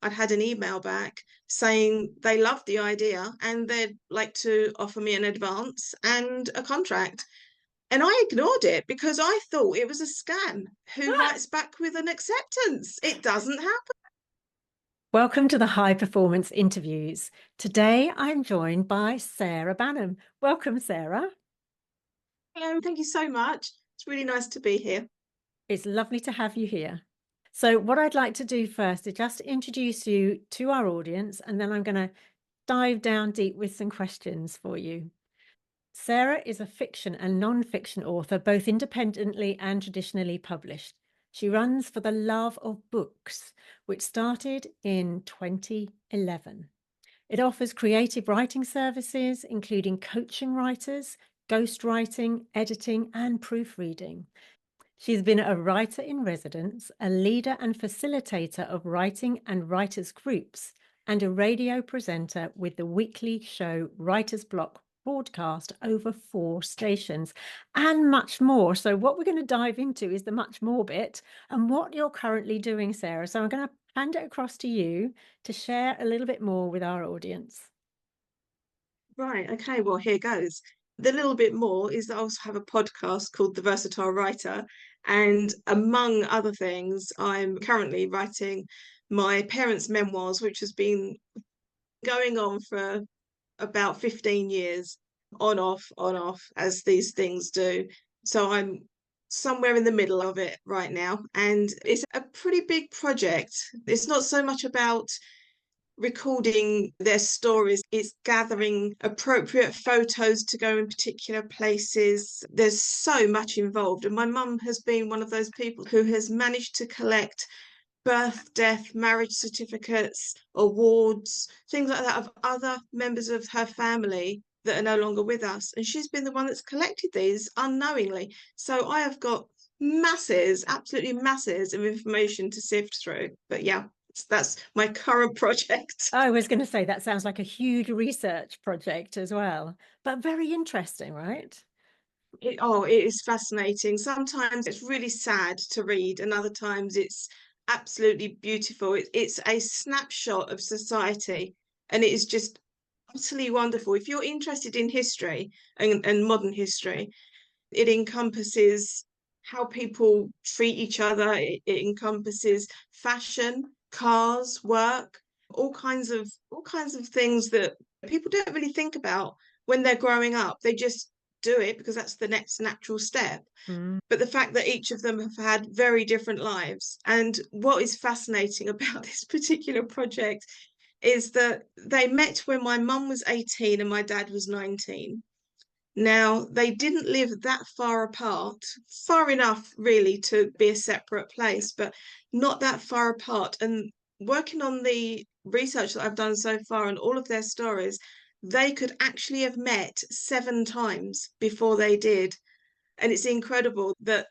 I'd had an email back saying they loved the idea and they'd like to offer me an advance and a contract. And I ignored it because I thought it was a scam. Who writes back with an acceptance? It doesn't happen. Welcome to the High Performance Interviews. Today I'm joined by Sarah Banham. Welcome, Sarah. Hello, thank you so much. It's really nice to be here. It's lovely to have you here. So what I'd like to do first is just introduce you to our audience, and then I'm going to dive down deep with some questions for you. Sarah is a fiction and non-fiction author, both independently and traditionally published. She runs For the Love of Books, which started in 2011. It offers creative writing services, including coaching writers, ghostwriting, editing, and proofreading. She's been a writer in residence, a leader and facilitator of writing and writers' groups, and a radio presenter with the weekly show Writer's Block broadcast over 4 stations, and much more. So what we're going to dive into is the much more bit and what you're currently doing, Sarah. So I'm going to hand it across to you to share a little bit more with our audience. Right, okay, well, here goes. The little bit more is that I also have a podcast called The Versatile Writer. And among other things, I'm currently writing my parents' memoirs, which has been going on for about 15 years, on off, as these things do. So I'm somewhere in the middle of it right now. And it's a pretty big project. It's not so much about recording their stories, it's gathering appropriate photos to go in particular places. There's so much involved. And my mum has been one of those people who has managed to collect birth, death, marriage certificates, awards, things like that of other members of her family that are no longer with us. And she's been the one that's collected these unknowingly. So I have got masses, absolutely masses of information to sift through. But yeah, that's my current project. I was going to say that sounds like a huge research project as well, but very interesting, right? It is fascinating. Sometimes it's really sad to read, and other times it's absolutely beautiful. It's a snapshot of society, and it is just utterly wonderful. If you're interested in history and modern history, it encompasses how people treat each other. It encompasses fashion, cars, work, all kinds of things that people don't really think about when they're growing up. They just do it because that's the next natural step. Mm. But the fact that each of them have had very different lives, and what is fascinating about this particular project is that they met when my mum was 18 and my dad was 19. Now, they didn't live that far apart, far enough really to be a separate place, but not that far apart. And working on the research that I've done so far and all of their stories, they could actually have met 7 times before they did. And it's incredible that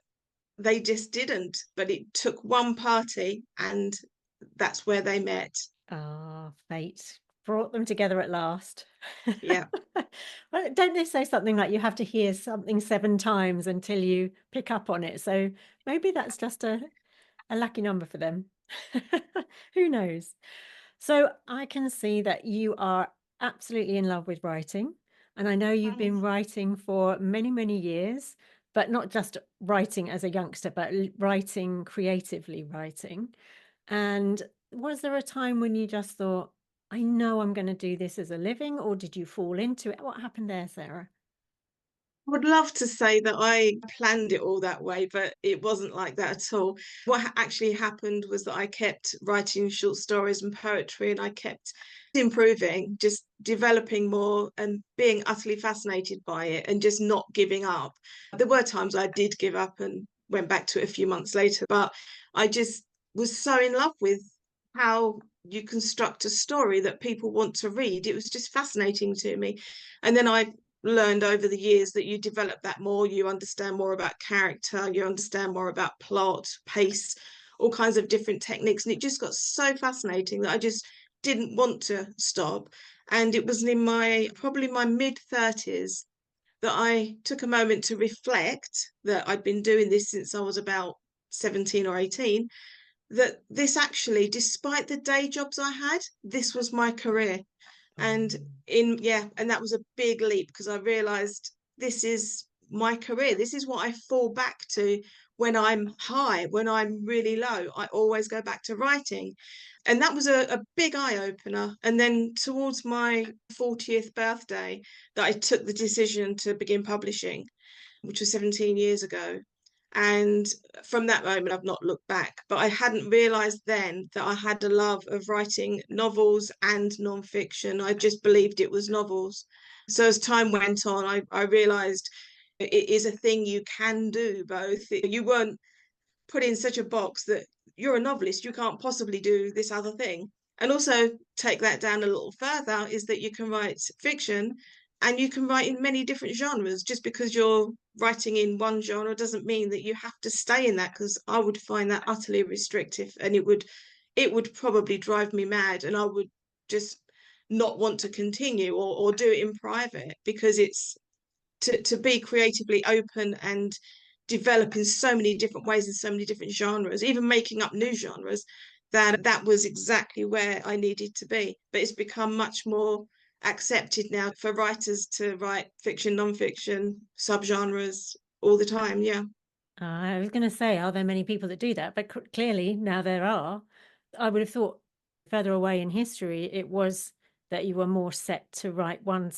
they just didn't, but it took one party and that's where they met. Ah, fate brought them together at last. Yeah. Well, don't they say something like you have to hear something 7 times until you pick up on it? So maybe that's just a lucky number for them. Who knows? So I can see that you are absolutely in love with writing. And I know you've been writing for many, many years, but not just writing as a youngster, but writing creatively writing. And was there a time when you just thought, I know I'm going to do this as a living, or did you fall into it? What happened there, Sarah? Would love to say that I planned it all that way, but it wasn't like that at all. What actually happened was that I kept writing short stories and poetry, and I kept improving, just developing more and being utterly fascinated by it and just not giving up. There were times I did give up and went back to it a few months later, but I just was so in love with how you construct a story that people want to read. It was just fascinating to me. And then I learned over the years that you develop that more, you understand more about character, you understand more about plot, pace, all kinds of different techniques. And it just got so fascinating that I just didn't want to stop. And it was in my probably my mid 30s that I took a moment to reflect that I'd been doing this since I was about 17 or 18. that this actually, despite the day jobs I had, this was my career. And and that was a big leap because I realized this is my career. This is what I fall back to when I'm high, when I'm really low. I always go back to writing. And that was a big eye opener. And then towards my 40th birthday, that I took the decision to begin publishing, which was 17 years ago. And from that moment, I've not looked back. But I hadn't realized then that I had a love of writing novels and nonfiction. I just believed it was novels. So as time went on, I realized it is a thing you can do both. You weren't put in such a box that you're a novelist, you can't possibly do this other thing. And also take that down a little further is that you can write fiction and you can write in many different genres. Just because you're writing in one genre doesn't mean that you have to stay in that, because I would find that utterly restrictive, and it would probably drive me mad, and I would just not want to continue or do it in private, because it's to be creatively open and develop in so many different ways in so many different genres, even making up new genres, that was exactly where I needed to be. But it's become much more accepted now for writers to write fiction, non-fiction, subgenres all the time. Yeah. I was going to say, are there many people that do that? But clearly now there are. I would have thought further away in history, it was that you were more set to write one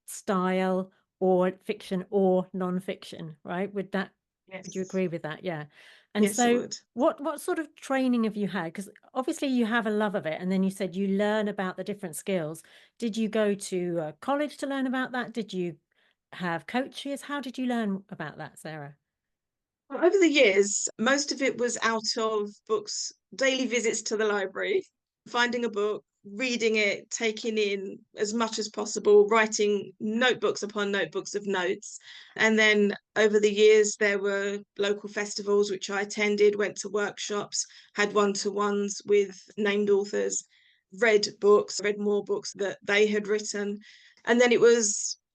style, or fiction or non-fiction, right? Would you Yes. agree with that? Yeah. And Yes, I so would. what sort of training have you had? Because obviously you have a love of it, and then you said you learn about the different skills. Did you go to college to learn about that? Did you have coaches? How did you learn about that, Sarah? Well, over the years, most of it was out of books, daily visits to the library, finding a book, reading it, taking in as much as possible, writing notebooks upon notebooks of notes. And then over the years, there were local festivals which I attended, went to workshops, had one-to-ones with named authors, read books, read more books that they had written. And then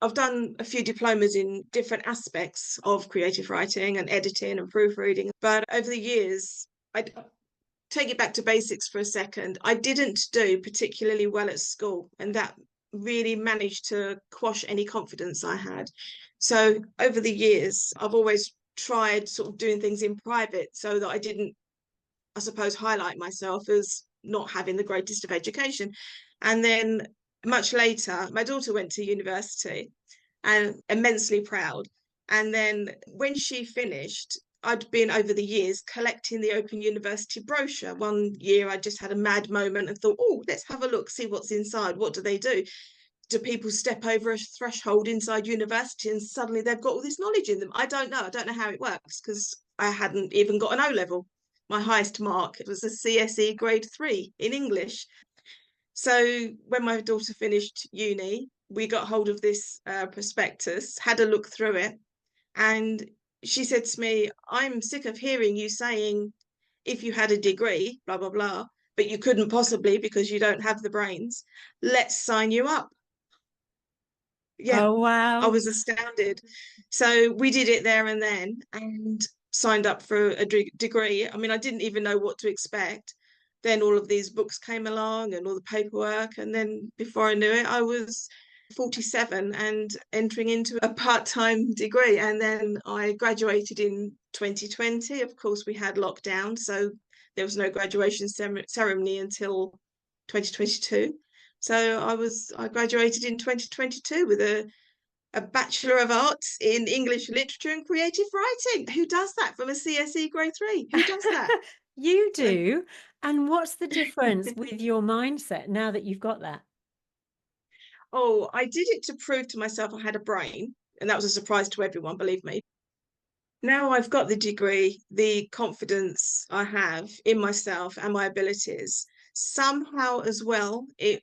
I've done a few diplomas in different aspects of creative writing and editing and proofreading. But over the years, I take it back to basics for a second. I didn't do particularly well at school, and that really managed to quash any confidence I had. So over the years, I've always tried sort of doing things in private so that I didn't, I suppose, highlight myself as not having the greatest of education. And then much later, my daughter went to university, and immensely proud. And then when she finished, I'd been over the years collecting the Open University brochure. One year I just had a mad moment and thought, oh, let's have a look, see what's inside. What do they do? Do people step over a threshold inside university and suddenly they've got all this knowledge in them? I don't know. I don't know how it works, because I hadn't even got an O level. My highest mark, it was a CSE grade 3 in English. So when my daughter finished uni, we got hold of this prospectus, had a look through it, and she said to me, I'm sick of hearing you saying if you had a degree, blah, blah, blah, but you couldn't possibly because you don't have the brains. Let's sign you up. Yeah, Oh, I wow. was astounded. So we did it there and then, and signed up for a degree. I mean, I didn't even know what to expect. Then all of these books came along and all the paperwork. And then before I knew it, I was 47 and entering into a part-time degree. And then I graduated in 2020. Of course, we had lockdown, so there was no graduation ceremony until 2022. So I graduated in 2022 with a Bachelor of Arts in English Literature and Creative Writing. Who does that from a CSE grade 3? Who does that? You So, do. And what's the difference with your mindset now that you've got that? oh, I did it to prove to myself I had a brain, and that was a surprise to everyone, believe me. Now I've got the degree, the confidence I have in myself and my abilities. Somehow as well, it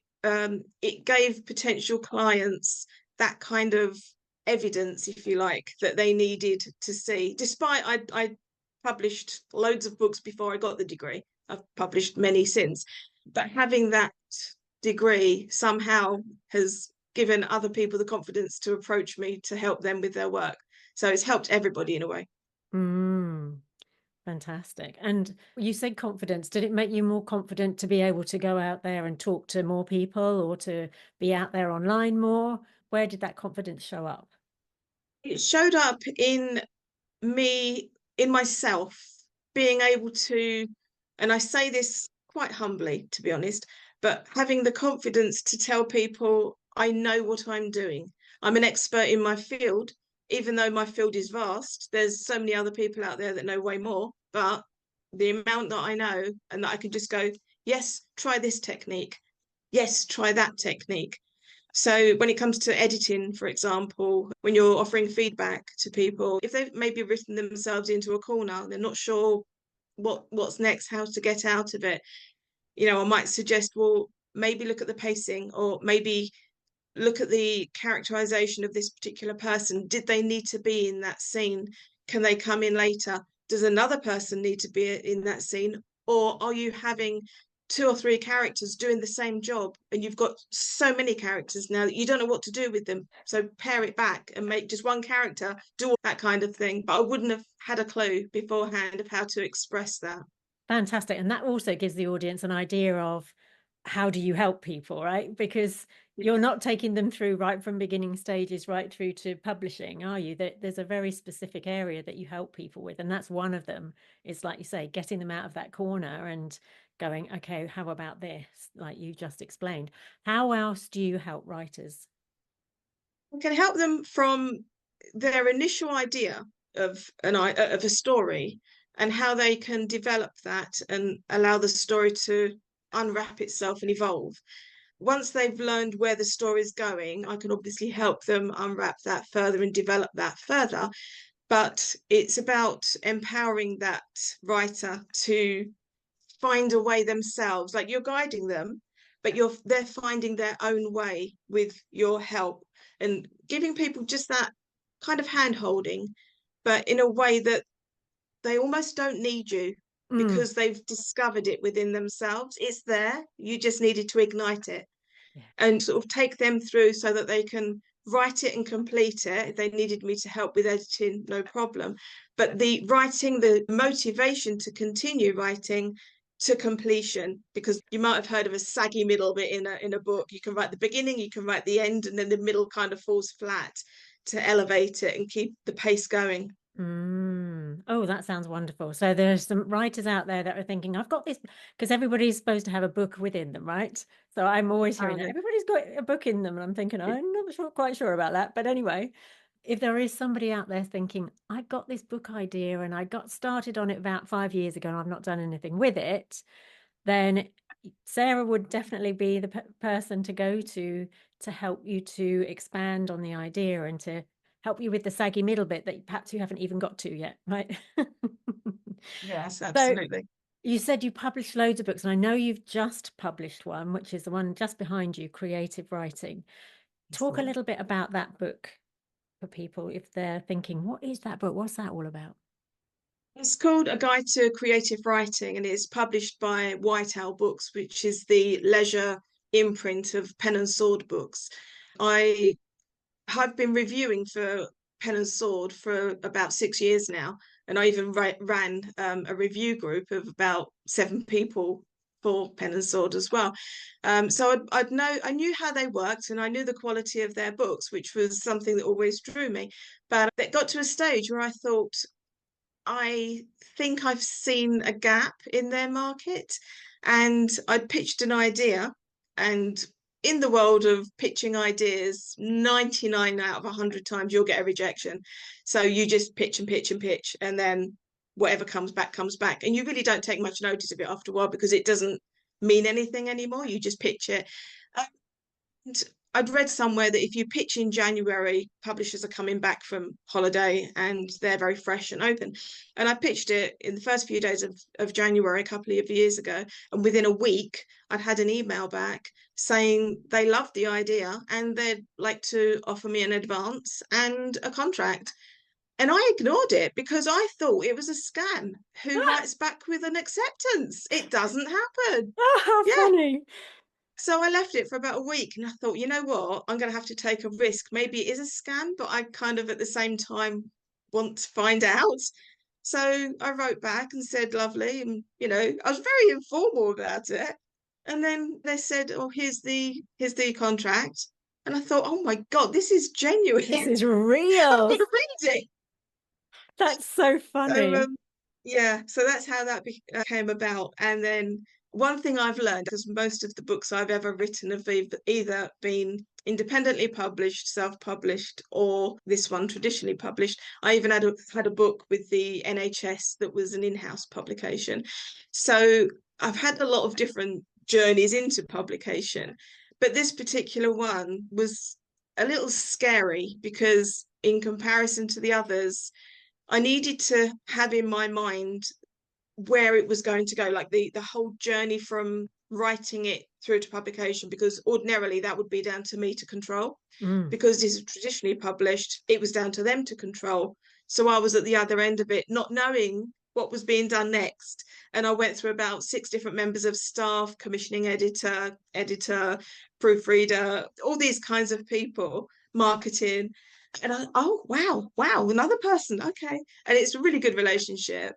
gave potential clients that kind of evidence, if you like, that they needed to see. Despite I published loads of books before I got the degree. I've published many since, but having that degree somehow has given other people the confidence to approach me to help them with their work. So it's helped everybody in a way. Mm. Fantastic. And you said confidence. Did it make you more confident to be able to go out there and talk to more people or to be out there online more? Where did that confidence show up? It showed up in me, in myself, being able to, and I say this quite humbly, to be honest, but having the confidence to tell people I know what I'm doing. I'm an expert in my field, even though my field is vast. There's so many other people out there that know way more, but the amount that I know and that I can just go, yes, try this technique. Yes, try that technique. So when it comes to editing, for example, when you're offering feedback to people, if they've maybe written themselves into a corner, they're not sure what's next, how to get out of it. I might suggest, well, maybe look at the pacing, or maybe look at the characterization of this particular person. Did they need to be in that scene? Can they come in later? Does another person need to be in that scene? Or are you having two or three characters doing the same job and you've got so many characters now that you don't know what to do with them? So pare it back and make just one character do all that kind of thing. But I wouldn't have had a clue beforehand of how to express that. Fantastic. And that also gives the audience an idea of how do you help people, right? Because you're not taking them through right from beginning stages right through to publishing, are you? There's a very specific area that you help people with. And that's one of them is, like you say, getting them out of that corner and going, okay, how about this? Like you just explained. How else do you help writers? I can help them from their initial idea of a story and how they can develop that and allow the story to unwrap itself and evolve. Once they've learned where the story is going, I can obviously help them unwrap that further and develop that further. But it's about empowering that writer to find a way themselves. Like, you're guiding them, but they're finding their own way with your help and giving people just that kind of hand holding, but in a way that they almost don't need you, Mm, because they've discovered it within themselves. It's there, you just needed to ignite it, yeah. and sort of take them through so that they can write it and complete it. If they needed me to help with editing, no problem. But the writing, the motivation to continue writing to completion, because you might have heard of a saggy middle bit in a book. You can write the beginning, you can write the end, and then the middle kind of falls flat to elevate it and keep the pace going. Oh, that sounds wonderful. So there's some writers out there that are thinking, I've got this, because everybody's supposed to have a book within them, right? So I'm always hearing Oh, that no. everybody's got a book in them. And I'm thinking, I'm not quite sure about that. But anyway, if there is somebody out there thinking, I've got this book idea and I got started on it about 5 years ago and I've not done anything with it, then Sarah would definitely be the person to go to help you to expand on the idea and to help you with the saggy middle bit that perhaps you haven't even got to yet, right? Yes, So absolutely. you said you published loads of books, and I know you've just published one, which is the one just behind you, Creative Writing. Talk a little bit about that book for people if they're thinking, what is that book? What's that all about? It's called A Guide to Creative Writing, and it's published by White Owl Books, which is the leisure imprint of Pen and Sword books. I have been reviewing for Pen and Sword for about 6 years now, and I even ran a review group of about 7 people for Pen and Sword as well. So I knew how they worked, and I knew the quality of their books, which was something that always drew me. But it got to a stage where I thought, I think I've seen a gap in their market, and I'd pitched an idea. And in the world of pitching ideas, 99 out of 100 times you'll get a rejection. So you just pitch and pitch and pitch, and then whatever comes back comes back. And you really don't take much notice of it after a while, because it doesn't mean anything anymore. You just pitch it. And I'd read somewhere that if you pitch in January, publishers are coming back from holiday and they're very fresh and open. And I pitched it in the first few days of January a couple of years ago. And within a week, I'd had an email back saying they loved the idea and they'd like to offer me an advance and a contract. And I ignored it because I thought it was a scam. Who writes back with an acceptance? It doesn't happen. Oh, how Yeah. funny. So I left it for about a week and I thought, you know what? I'm going to have to take a risk. Maybe it is a scam, but I kind of at the same time want to find out. So I wrote back and said, lovely. And, I was very informal about it. And then they said, oh, here's the contract. And I thought, oh my God, this is genuine. This is I'm real. going to read it. That's so So funny. yeah, so that's how that came about. And then one thing I've learned, because most of the books I've ever written have either been independently published, self-published, or this one traditionally published. I even had a book with the NHS that was an in-house publication. So I've had a lot of different journeys into publication, but this particular one was a little scary because in comparison to the others, I needed to have in my mind where it was going to go, like the whole journey from writing it through to publication, because ordinarily that would be down to me to control. Mm. Because this is traditionally published, it was down to them to control. So I was at the other end of it, not knowing what was being done next. And I went through about 6 different members of staff, commissioning editor, proofreader, all these kinds of people, marketing. And oh, wow, another person. Okay. And it's a really good relationship.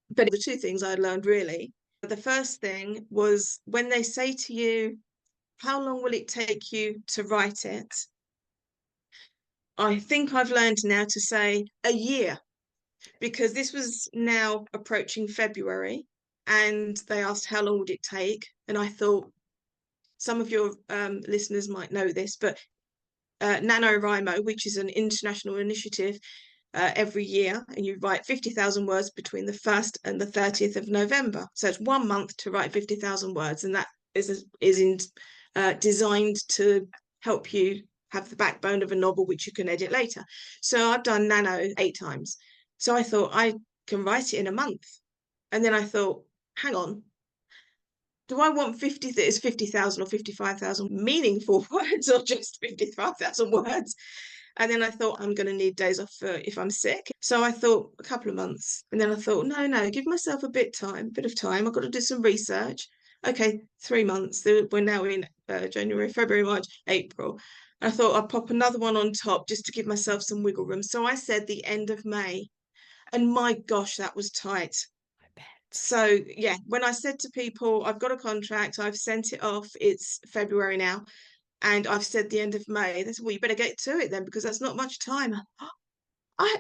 But the two things I learned really. The first thing was when they say to you, how long will it take you to write it? I think I've learned now to say a year, because this was now approaching February and they asked how long would it take. And I thought some of your listeners might know this, but NaNoWriMo, which is an international initiative, every year, and you write 50,000 words between the 1st and the 30th of November. So it's 1 month to write 50,000 words, and that is designed to help you have the backbone of a novel which you can edit later. So I've done Nano 8 times. So I thought I can write it in a month. And then I thought, hang on, do I want 50,000 or 55,000 meaningful words, or just 55,000 words? And then I thought, I'm going to need days off if I'm sick. So I thought a couple of months. And then I thought, no, give myself a bit of time. I've got to do some research. Okay, 3 months. We're now in January, February, March, April. I thought I'd pop another one on top just to give myself some wiggle room. So I said the end of May. And my gosh, that was tight. I bet. So yeah, when I said to people, I've got a contract, I've sent it off, it's February now, and I've said the end of May, they said, well, you better get to it then, because that's not much time. I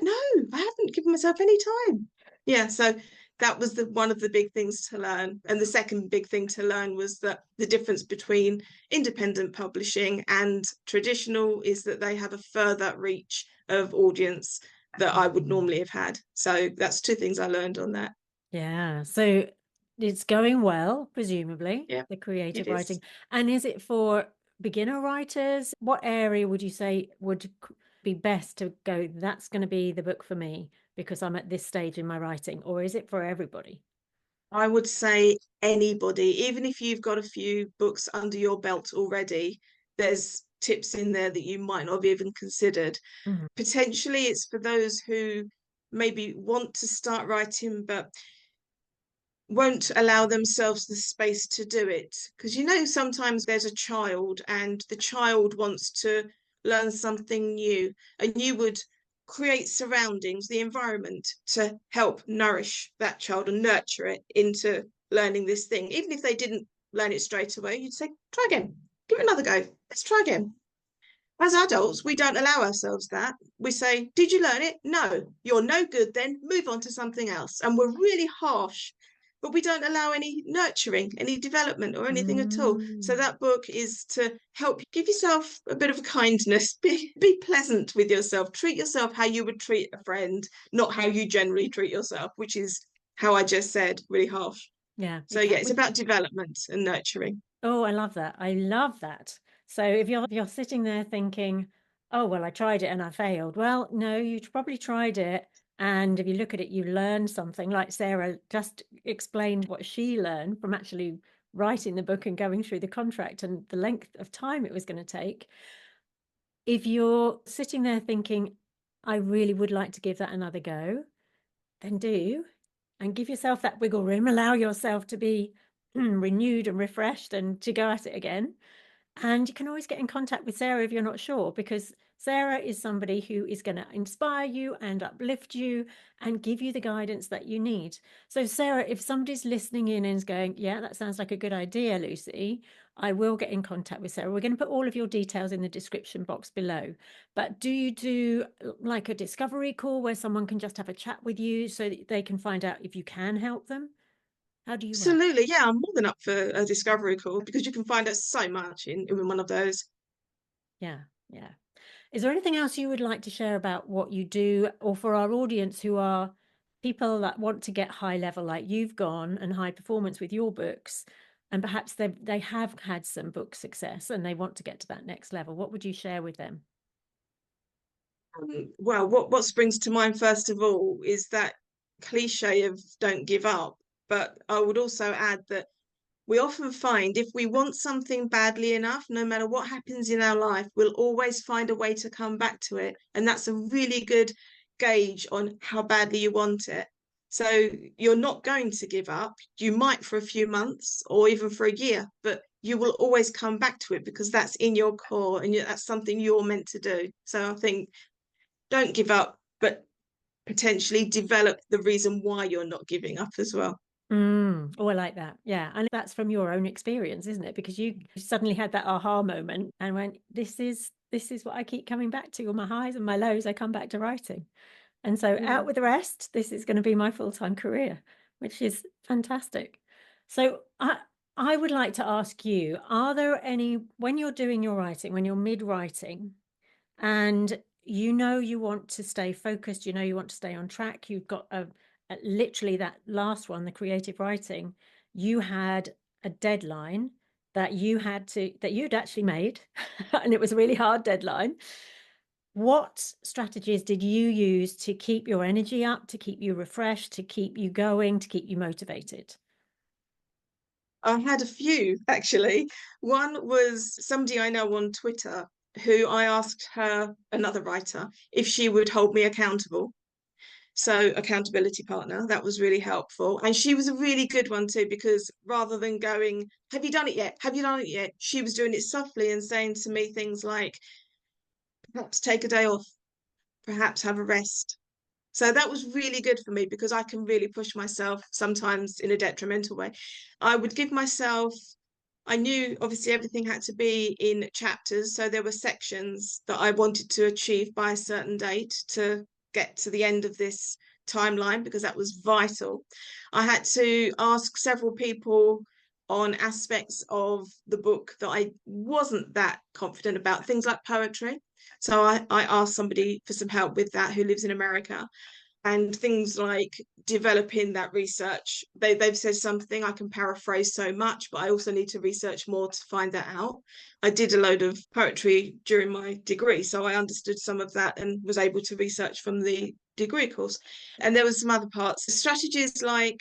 haven't given myself any time. Yeah, so that was one of the big things to learn. And the second big thing to learn was that the difference between independent publishing and traditional is that they have a further reach of audience that I would normally have had. So that's two things I learned on that. Yeah. So it's going well, presumably, Yeah, the creative it is. writing. And is it for beginner writers? What area would you say would be best to go, that's going to be the book for me because I'm at this stage in my writing? Or is it for everybody? I would say anybody, even if you've got a few books under your belt already, there's tips in there that you might not have even considered. Mhm. Potentially, it's for those who maybe want to start writing but won't allow themselves the space to do it. Because sometimes there's a child and the child wants to learn something new, and you would create surroundings, the environment to help nourish that child and nurture it into learning this thing. Even if they didn't learn it straight away, you'd say, try again, give it another go, let's try again. As adults, we don't allow ourselves that. We say, did you learn it? No. You're no good then. Move on to something else. And we're really harsh, but we don't allow any nurturing, any development or anything at all. So Mm. that book is to help give yourself a bit of kindness. Be pleasant with yourself. Treat yourself how you would treat a friend, not how you generally treat yourself, which is how I just said, really harsh. Yeah. So yeah, it's about development and nurturing. Oh, I love that. I love that. So if you're sitting there thinking, oh, well, I tried it and I failed. Well, no, you probably tried it. And if you look at it, you learned something, like Sarah just explained what she learned from actually writing the book and going through the contract and the length of time it was going to take. If you're sitting there thinking, I really would like to give that another go, then do, and give yourself that wiggle room, allow yourself to be renewed and refreshed and to go at it again. And you can always get in contact with Sarah if you're not sure, because Sarah is somebody who is going to inspire you and uplift you and give you the guidance that you need. So, Sarah, if somebody's listening in and is going, yeah, that sounds like a good idea, Lucy, I will get in contact with Sarah. We're going to put all of your details in the description box below. But do you do like a discovery call where someone can just have a chat with you so that they can find out if you can help them? How do you work? Absolutely, yeah, I'm more than up for a discovery call because you can find out so much in one of those. Yeah, yeah. Is there anything else you would like to share about what you do, or for our audience who are people that want to get high level like you've gone and high performance with your books, and perhaps they have had some book success and they want to get to that next level? What would you share with them? Well, what springs to mind first of all is that cliche of don't give up. But I would also add that we often find if we want something badly enough, no matter what happens in our life, we'll always find a way to come back to it. And that's a really good gauge on how badly you want it. So you're not going to give up. You might for a few months or even for a year, but you will always come back to it because that's in your core and that's something you're meant to do. So I think don't give up, but potentially develop the reason why you're not giving up as well. Oh, I like that. Yeah. And that's from your own experience, isn't it? Because you suddenly had that aha moment and went, this is what I keep coming back to. All my highs and my lows, I come back to writing. And so Yeah. out with the rest, this is going to be my full-time career, which is fantastic. So I would like to ask you, are there any, when you're doing your writing, when you're mid-writing, and you want to stay focused, you want to stay on track, you've got literally that last one, the creative writing, you had a deadline that you'd actually made, and it was a really hard deadline. What strategies did you use to keep your energy up, to keep you refreshed, to keep you going, to keep you motivated? I had a few actually. One was somebody I know on Twitter who I asked her, another writer, if she would hold me accountable. So, accountability partner, that was really helpful. And she was a really good one too, because rather than going, have you done it yet? Have you done it yet? She was doing it softly and saying to me things like, perhaps take a day off, perhaps have a rest. So that was really good for me because I can really push myself sometimes in a detrimental way. I would give myself, I knew obviously everything had to be in chapters. So there were sections that I wanted to achieve by a certain date to get to the end of this timeline because that was vital. I had to ask several people on aspects of the book that I wasn't that confident about, things like poetry. So I asked somebody for some help with that who lives in America, and things like developing that research. They've said something, I can paraphrase so much, but I also need to research more to find that out. I did a load of poetry during my degree, so I understood some of that and was able to research from the degree course. And there was some other parts, strategies like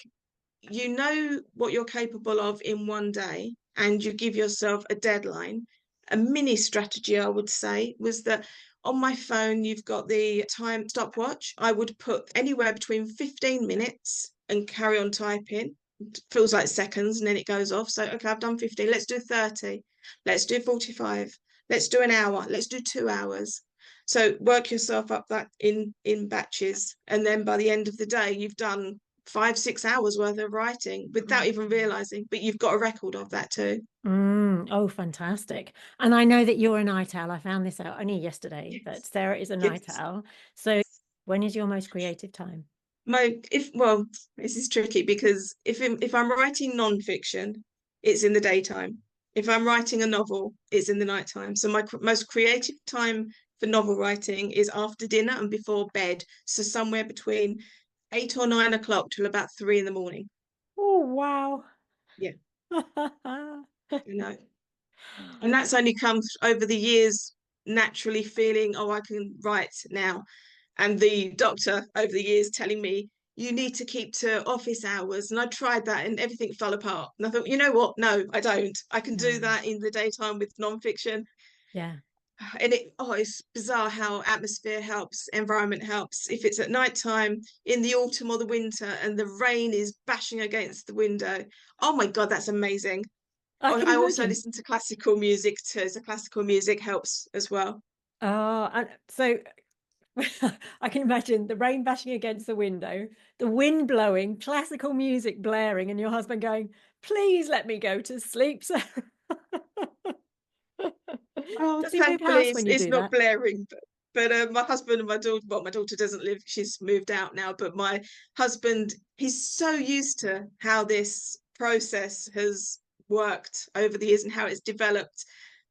you know what you're capable of in one day and you give yourself a deadline. A mini strategy, I would say, was that on my phone, you've got the time stopwatch. I would put anywhere between 15 minutes and carry on typing. It feels like seconds and then it goes off. So, okay, I've done 15. Let's do 30. Let's do 45. Let's do an hour. Let's do 2 hours. So work yourself up that in batches. And then by the end of the day, you've done 5, 6 hours worth of writing without even realizing, but you've got a record of that too. Oh, fantastic. And I know that you're a night owl. I found this out only yesterday, that Yes. Sarah is a night Yes. owl. So when is your most creative time? My if well, this is tricky because if I'm writing non-fiction, it's in the daytime. If I'm writing a novel, it's in the nighttime. So my most creative time for novel writing is after dinner and before bed. So somewhere between 8 or 9 o'clock till about 3 in the morning. Oh, wow. Yeah, you know. And that's only come over the years naturally feeling, oh, I can write now. And the doctor over the years telling me, you need to keep to office hours. And I tried that and everything fell apart. And I thought, you know what? No, I don't. I can do No. that in the daytime with nonfiction. Yeah. And it's bizarre how atmosphere helps, environment helps. If it's at nighttime in the autumn or the winter and the rain is bashing against the window, oh my God, that's amazing. I can I also imagine. listen to classical music too, so classical music helps as well. Oh, and so I can imagine the rain bashing against the window, the wind blowing, classical music blaring, and your husband going, "Please let me go to sleep, Sarah." Oh, Does he move thankfully house when you it's do not that? blaring, but my husband and my daughter, well, my daughter doesn't live, she's moved out now, but my husband, he's so used to how this process has worked over the years and how it's developed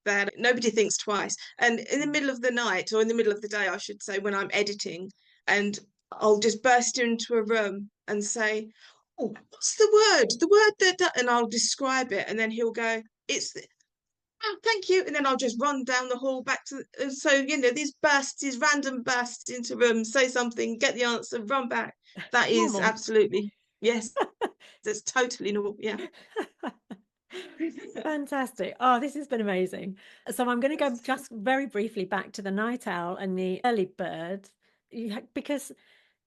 that nobody thinks twice. And in the middle of the night, or in the middle of the day, I should say, when I'm editing, and I'll just burst into a room and say, "Oh, what's the word? The word that," and I'll describe it, and then he'll go, "It's, oh, thank you." And then I'll just run down the hall back to, so, these bursts, these random bursts into rooms, say something, get the answer, run back. That is Normal. absolutely, yes, that's totally normal. Yeah. Fantastic. Oh, this has been amazing. So I'm going to go just very briefly back to the night owl and the early bird, because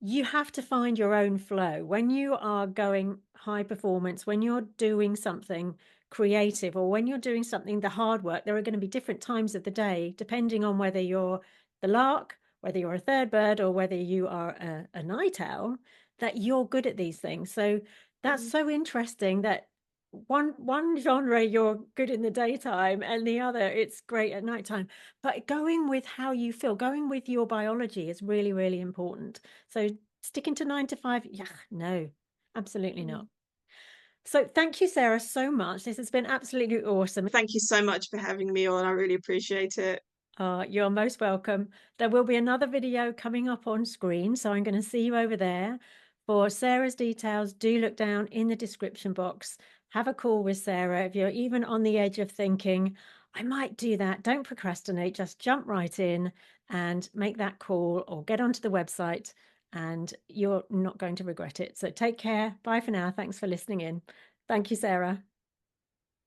you have to find your own flow. When you are going high performance, when you're doing something creative, or when you're doing something, the hard work, there are going to be different times of the day, depending on whether you're the lark, whether you're a third bird, or whether you are a night owl, that you're good at these things. So that's so interesting that one genre you're good in the daytime, and the other it's great at nighttime. But going with how you feel, going with your biology is really, really important. So sticking to 9 to 5, yeah, no, absolutely not. So thank you, Sarah, so much. This has been absolutely awesome. Thank you so much for having me on. I really appreciate it. You're most welcome. There will be another video coming up on screen, so I'm going to see you over there. For Sarah's details, do look down in the description box. Have a call with Sarah. If you're even on the edge of thinking, I might do that, don't procrastinate, just jump right in and make that call, or get onto the website, and you're not going to regret it. So take care. Bye for now. Thanks for listening in. Thank you, Sarah.